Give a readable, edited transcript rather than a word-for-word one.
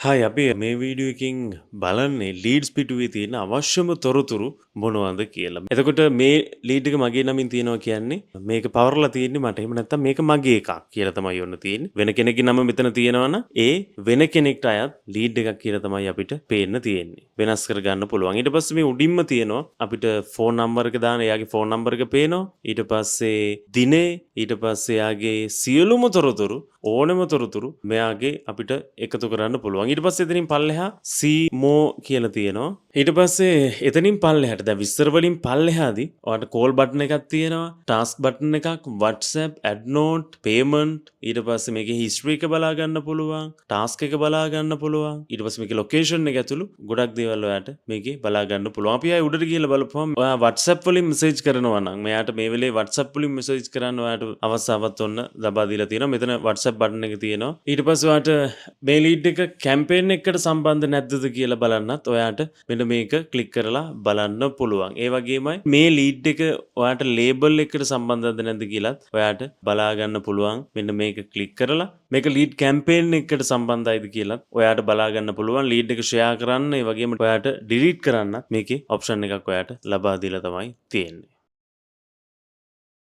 Hi අපි මේ video එකකින් බලන්නේ ලීඩ්ස් පිටුවේ තියෙන අවශ්‍යම තොරතුරු මොනවද කියලා. එතකොට මේ ලීඩ් එක මගේ නමින් තියෙනවා කියන්නේ මේක පවර්ලා තියෙන්නේ මට. එහෙම නැත්නම් මේක මගේ එකක් කියලා තමයි ඔන්න තියෙන්නේ. වෙන කෙනෙක්ගේ නම මෙතන තියෙනවනම් ඒ වෙන කෙනෙක්ට අයත් ලීඩ් එකක් කියලා තමයි අපිට පේන්න තියෙන්නේ. වෙනස් කරගන්න පුළුවන්. ඊට පස්සේ මේ උඩින්ම තියෙනවා අපිට ෆෝන් නම්බර් එක දාන එයාගේ ෆෝන් නම්බර් එක පේනවා. ඊට පස්සේ දිනේ, ඊට පස්සේ එයාගේ සියලුම තොරතුරු ඕනම තොරතුරු මෙයාගේ අපිට එකතු කරන්න පුළුවන්. ඊට පස්සේ එතනින් පල්ලෙහා සීමෝ කියලා තියෙනවා. ඊට පස්සේ එතනින් පල්ලෙහාට දැන් විස්තර වලින් පල්ලෙහාදී ඔයාලට කෝල් බටන් එකක් තියෙනවා, ටාස්ක් බටන් එකක්, WhatsApp, add note, payment, ඊට පස්සේ මේකේ history එක බලා ගන්න පුළුවන්, ටාස්ක් එක බලා ගන්න පුළුවන්. ඊට පස්සේ මේකේ location එක ඇතුළු ගොඩක් දේවල් ඔයාලට මේකේ බලා ගන්න පුළුවන්. අපි ආයේ උඩට ගිහලා බලපුවම ඔයා WhatsApp වලින් message කරනවා නම් මෙයාට මේ වෙලේ WhatsApp වලින් message කරන්න ඔයාට අවස්ථාවක් ඔන්න ලබා දීලා තියෙනවා. මෙතන WhatsApp බටන් එක තියෙනවා. ඊට පස්සේ ඔයාට මේ ලීඩ් එක කැම්පේන් එකකට සම්බන්ධ නැද්දද කියලා බලන්නත් ඔයාට මෙන්න මේක ක්ලික් කරලා බලන්න පුළුවන්. ඒ වගේමයි මේ ලීඩ් එක ඔයාට ලේබල් එකකට සම්බන්ධද නැද්ද කියලාත් ඔයාට බලා ගන්න පුළුවන්. මෙන්න මේක ක්ලික් කරලා මේක ලීඩ් කැම්පේන් එකකට සම්බන්ධයිද කියලාත් ඔයාට බලා ගන්න පුළුවන්. ලීඩ් එක ෂෙයා කරන්න, ඒ වගේම ඔයාට ඩිලීට් කරන්න මේකේ ඔප්ෂන් එකක් ඔයාට ලබා දීලා තමයි තියෙන්නේ.